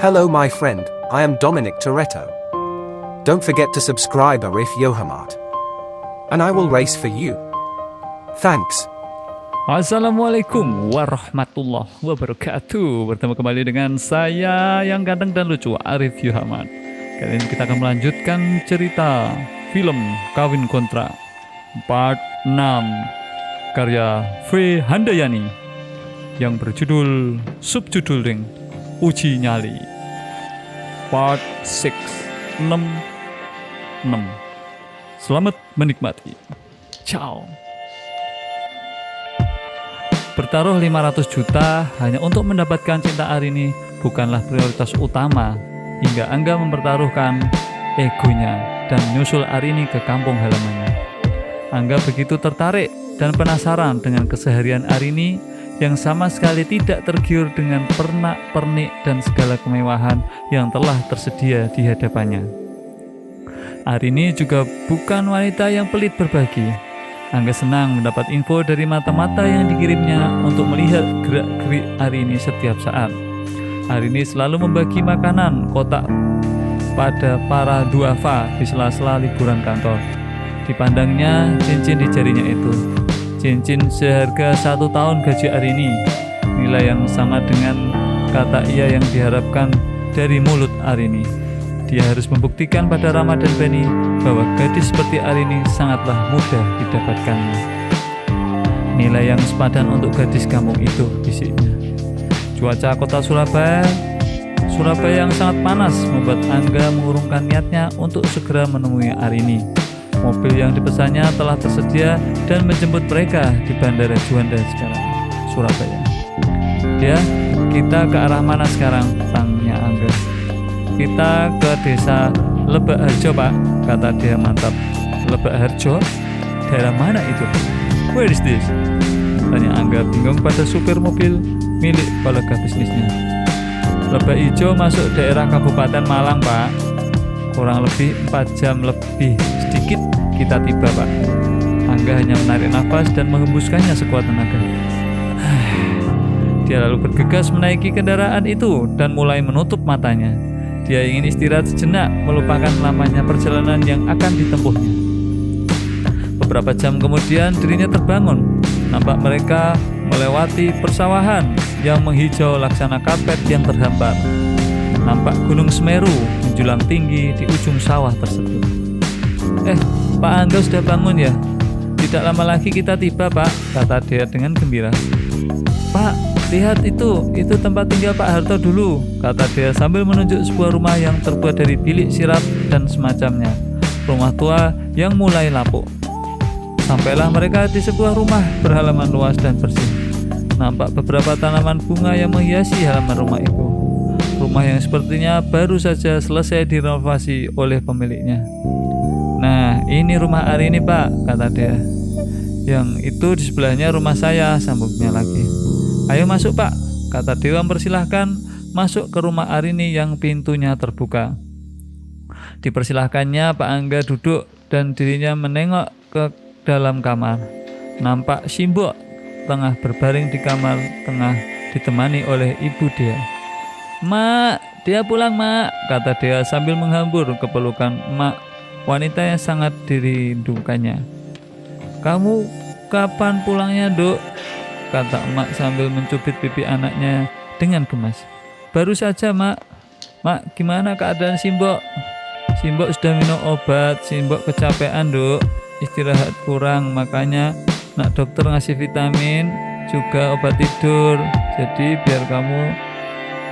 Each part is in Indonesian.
Hello my friend, I am Dominic Toretto. Don't forget to subscribe Arif Yohamat. And I will race for you. Thanks. Assalamualaikum warahmatullahi wabarakatuh. Bertemu kembali dengan saya yang ganteng dan lucu, Arif Yohamat. Kali ini kita akan melanjutkan cerita film Kawin Kontra Part 6 karya V. Handayani yang berjudul subjudul ring Uji Nyali Part 6 6. Selamat menikmati. Ciao. Bertaruh 500 juta hanya untuk mendapatkan cinta Arini bukanlah prioritas utama, hingga Angga mempertaruhkan egonya dan menyusul Arini ke kampung halamannya. Angga begitu tertarik dan penasaran dengan keseharian Arini yang sama sekali tidak tergiur dengan pernak-pernik dan segala kemewahan yang telah tersedia di hadapannya. Arini juga bukan wanita yang pelit berbagi. Angga senang mendapat info dari mata-mata yang dikirimnya untuk melihat gerak-gerik Arini setiap saat. Arini selalu membagi makanan kotak pada para duafa di sela-sela liburan kantor. Dipandangnya cincin di jarinya itu, cincin seharga 1 tahun gaji Arini, nilai yang sama dengan kata iya yang diharapkan dari mulut Arini. Dia harus membuktikan pada Rama dan Beni bahwa gadis seperti Arini sangatlah mudah didapatkannya. Nilai yang sepadan untuk gadis kampung itu, bisiknya. Cuaca kota Surabaya yang sangat panas membuat Angga mengurungkan niatnya untuk segera menemui Arini. Mobil yang dipesannya telah tersedia dan menjemput mereka di Bandara Juanda sekarang, Surabaya. Kita ke arah mana sekarang? Tanya Angga. Kita ke desa Lebak Harjo, Pak, kata dia mantap. Lebak Harjo? Daerah mana itu? Where is this? Tanya Angga bingung pada supir mobil milik kolega bisnisnya. Lebak Ijo masuk daerah Kabupaten Malang, Pak. Kurang lebih 4 jam lebih sedikit kita tiba, Pak. Angga hanya menarik nafas dan menghembuskannya sekuat tenaga. Dia lalu bergegas menaiki kendaraan itu dan mulai menutup matanya. Dia ingin istirahat sejenak, melupakan lamanya perjalanan yang akan ditempuhnya. Beberapa jam kemudian dirinya terbangun. Nampak mereka melewati persawahan yang menghijau laksana karpet yang terhampar. Nampak Gunung Semeru menjulang tinggi di ujung sawah tersebut. Pak Angga sudah bangun ya? Tidak lama lagi kita tiba, Pak, kata dia dengan gembira. Pak, lihat itu tempat tinggal Pak Harto dulu, kata dia sambil menunjuk sebuah rumah yang terbuat dari bilik sirap dan semacamnya. Rumah tua yang mulai lapuk. Sampailah mereka di sebuah rumah berhalaman luas dan bersih. Nampak beberapa tanaman bunga yang menghiasi halaman rumah itu. Rumah yang sepertinya baru saja selesai direnovasi oleh pemiliknya. Nah, ini rumah Arini, Pak, kata dia. Yang itu di sebelahnya rumah saya, sambungnya lagi. Ayo masuk, Pak, kata Dewa mempersilahkan masuk ke rumah Arini yang pintunya terbuka. Dipersilahkannya Pak Angga duduk dan dirinya menengok ke dalam kamar. Nampak Simbok tengah berbaring di kamar tengah ditemani oleh ibu dia. Mak, dia pulang, Mak, kata dia sambil menghambur ke pelukan emak, wanita yang sangat dirindukannya. Kamu kapan pulangnya, Duk? Kata emak sambil mencubit pipi anaknya dengan gemas. Baru saja, Mak. Mak, gimana keadaan Simbok? Simbok sudah minum obat. Simbok kecapean, Duk. Istirahat kurang, makanya nak dokter ngasih vitamin juga obat tidur. Jadi biar kamu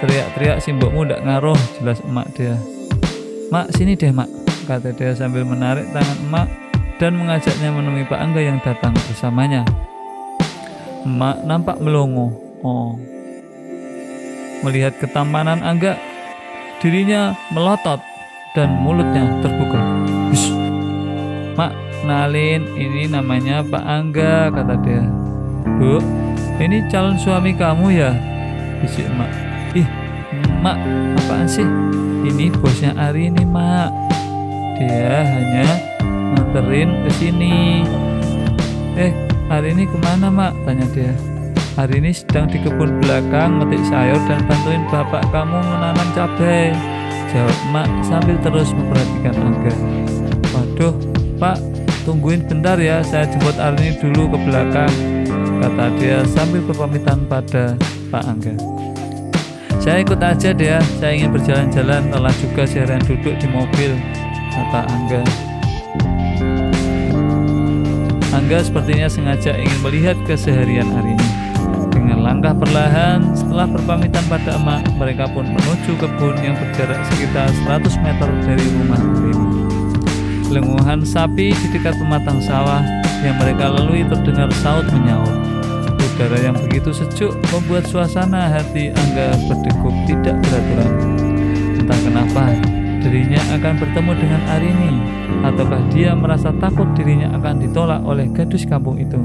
teriak-teriak Simbokmu ndak ngaruh, jelas emak dia. Mak, sini deh, Mak, kata dia sambil menarik tangan emak dan mengajaknya menemui Pak Angga yang datang bersamanya. Emak nampak melongo. Melihat ketampanan Angga, dirinya melotot dan mulutnya terbuka. Hush. Mak, kenalin, ini namanya Pak Angga, kata dia. Bu, ini calon suami kamu ya? Bisik emak. Ih, Mak, apaan sih? Ini bosnya Arini, Mak. Dia hanya nganterin ke sini. Arini kemana, Mak? Tanya dia. Hari ini sedang di kebun belakang metik sayur dan bantuin bapak kamu menanam cabai, jawab Mak sambil terus memperhatikan Angga. Waduh, Pak, tungguin bentar ya, saya jemput Arini dulu ke belakang, kata dia sambil berpamitan pada Pak Angga. Saya ikut aja deh ya, saya ingin berjalan-jalan, lelah juga seharian duduk di mobil, kata Angga. Angga sepertinya sengaja ingin melihat keseharian Arini. Dengan langkah perlahan, setelah berpamitan pada emak, mereka pun menuju kebun yang berjarak sekitar 100 meter dari rumah Arini. Lenguhan sapi di dekat pematang sawah yang mereka lalui terdengar saut menyaut. Udara yang begitu sejuk membuat suasana hati Angga berdegup tidak beraturan. Entah kenapa, dirinya akan bertemu dengan Arini, ataukah dia merasa takut dirinya akan ditolak oleh gadis kampung itu.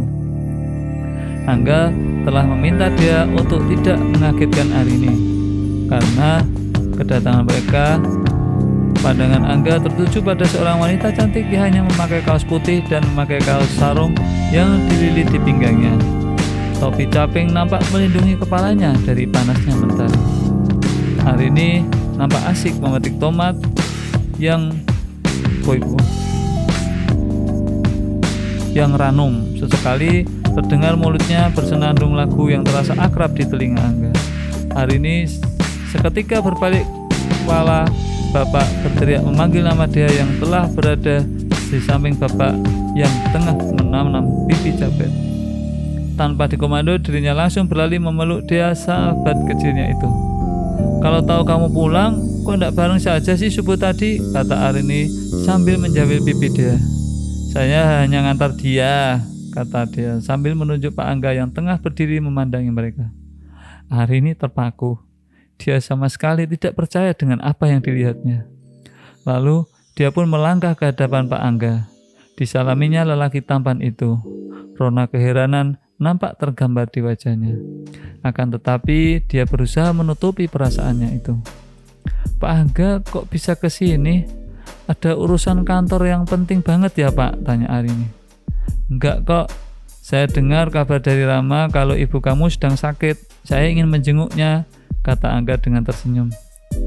Angga telah meminta dia untuk tidak mengagetkan Arini. Karena kedatangan mereka, pandangan Angga tertuju pada seorang wanita cantik yang hanya memakai kaos putih dan memakai kaos sarung yang dililit di pinggangnya. Topi caping nampak melindungi kepalanya dari panasnya mentari. Arini nampak asik memetik tomat yang ranum. Sesekali terdengar mulutnya bersenandung lagu yang terasa akrab di telinga Angga. Arini seketika berbalik kepala. Bapak berteriak memanggil nama dia yang telah berada di samping bapak yang tengah menanam pipi cabai. Tanpa dikomando, dirinya langsung berlari memeluk dia, sahabat kecilnya itu. Kalau tahu kamu pulang, kok tidak bareng saja sih subuh tadi, kata Arini sambil menjambil pipi dia. Saya hanya ngantar dia, kata dia sambil menunjuk Pak Angga yang tengah berdiri memandangi mereka. Arini terpaku. Dia sama sekali tidak percaya dengan apa yang dilihatnya. Lalu dia pun melangkah ke hadapan Pak Angga. Disalaminya lelaki tampan itu. Rona keheranan nampak tergambar di wajahnya. Akan tetapi dia berusaha menutupi perasaannya itu. Pak Angga kok bisa ke sini? Ada urusan kantor yang penting banget ya Pak? Tanya Arini. Enggak kok. Saya dengar kabar dari Rama kalau ibu kamu sedang sakit. Saya ingin menjenguknya, kata Angga dengan tersenyum.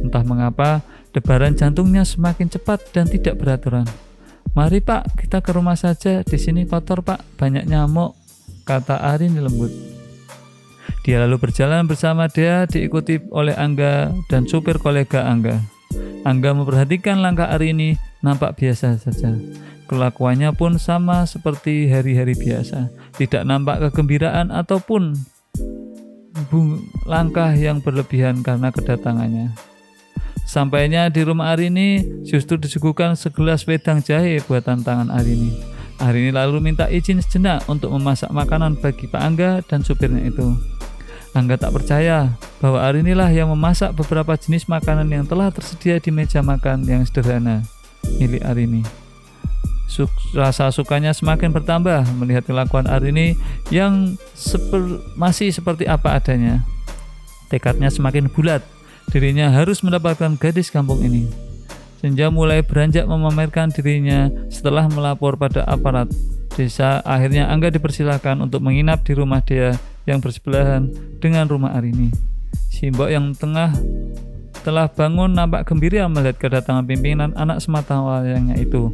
Entah mengapa debaran jantungnya semakin cepat dan tidak beraturan. Mari Pak, kita ke rumah saja. Di sini kotor Pak, banyak nyamuk, kata Arini lembut. Dia lalu berjalan bersama dia, diikuti oleh Angga dan supir kolega Angga. Angga memperhatikan langkah Arini, nampak biasa saja. Kelakuannya pun sama seperti hari-hari biasa. Tidak nampak kegembiraan ataupun langkah yang berlebihan karena kedatangannya. Sampainya di rumah Arini, justru disuguhkan segelas wedang jahe buatan tangan Arini. Arini lalu minta izin sejenak untuk memasak makanan bagi Pak Angga dan supirnya itu. Angga tak percaya bahwa Arini lah yang memasak beberapa jenis makanan yang telah tersedia di meja makan yang sederhana milik Arini. Rasa sukanya semakin bertambah melihat kelakuan Arini yang masih seperti apa adanya. Tekadnya semakin bulat, dirinya harus mendapatkan gadis kampung ini. Senja mulai beranjak memamerkan dirinya setelah melapor pada aparat desa. Akhirnya Angga dipersilakan untuk menginap di rumah dia yang bersebelahan dengan rumah Arini. Simbok yang telah bangun nampak gembira melihat kedatangan pimpinan anak sematawayangnya itu.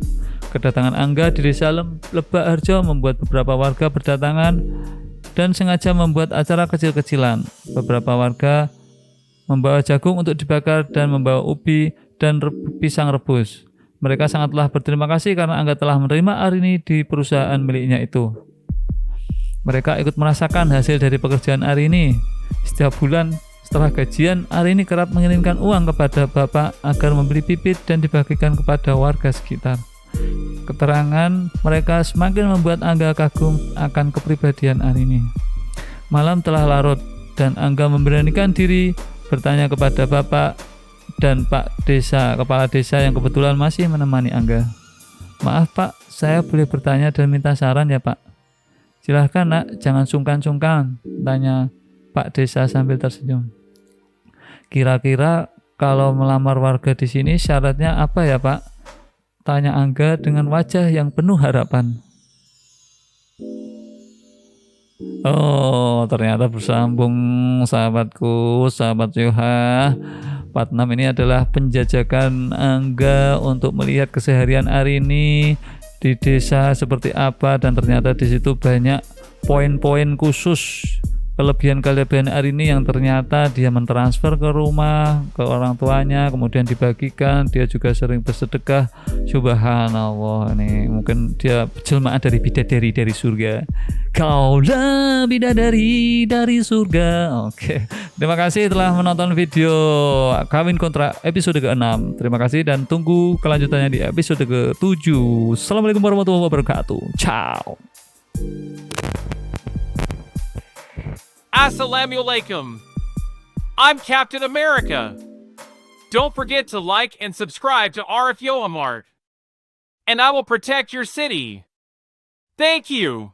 Kedatangan Angga di desa Lebak Harjo membuat beberapa warga berdatangan dan sengaja membuat acara kecil-kecilan. Beberapa warga membawa jagung untuk dibakar dan membawa ubi dan pisang rebus. Mereka sangatlah berterima kasih karena Angga telah menerima Arini di perusahaan miliknya itu. Mereka ikut merasakan hasil dari pekerjaan Arini. Setiap bulan setelah gajian, Arini kerap mengirimkan uang kepada bapak agar membeli bibit dan dibagikan kepada warga sekitar. Keterangan mereka semakin membuat Angga kagum akan kepribadian Arini. Malam telah larut dan Angga memberanikan diri bertanya kepada bapak dan Pak Desa, kepala desa yang kebetulan masih menemani Angga. Maaf Pak, saya boleh bertanya dan minta saran ya Pak? Silahkan nak, jangan sungkan-sungkan, tanya Pak Desa sambil tersenyum. Kira-kira kalau melamar warga di sini syaratnya apa ya Pak? Tanya Angga dengan wajah yang penuh harapan. Oh, ternyata bersambung sahabatku, sahabat Yoha. Part 6 ini adalah penjajakan Angga untuk melihat keseharian Arini di desa seperti apa, dan ternyata di situ banyak poin-poin khusus kelebihan-kelebihan Arini yang ternyata dia mentransfer ke rumah ke orang tuanya, kemudian dibagikan. Dia juga sering bersedekah. Subhanallah, ini mungkin dia jelmaan dari bidadari dari surga. Kaulah bidadari dari surga. Oke, terima kasih telah menonton video Kawin Kontrak episode ke-6. Terima kasih dan tunggu kelanjutannya di episode ke-7. Assalamualaikum warahmatullahi wabarakatuh. Ciao. Assalamualaikum. I'm Captain America. Don't forget to like and subscribe to RF Yohamart. And I will protect your city. Thank you.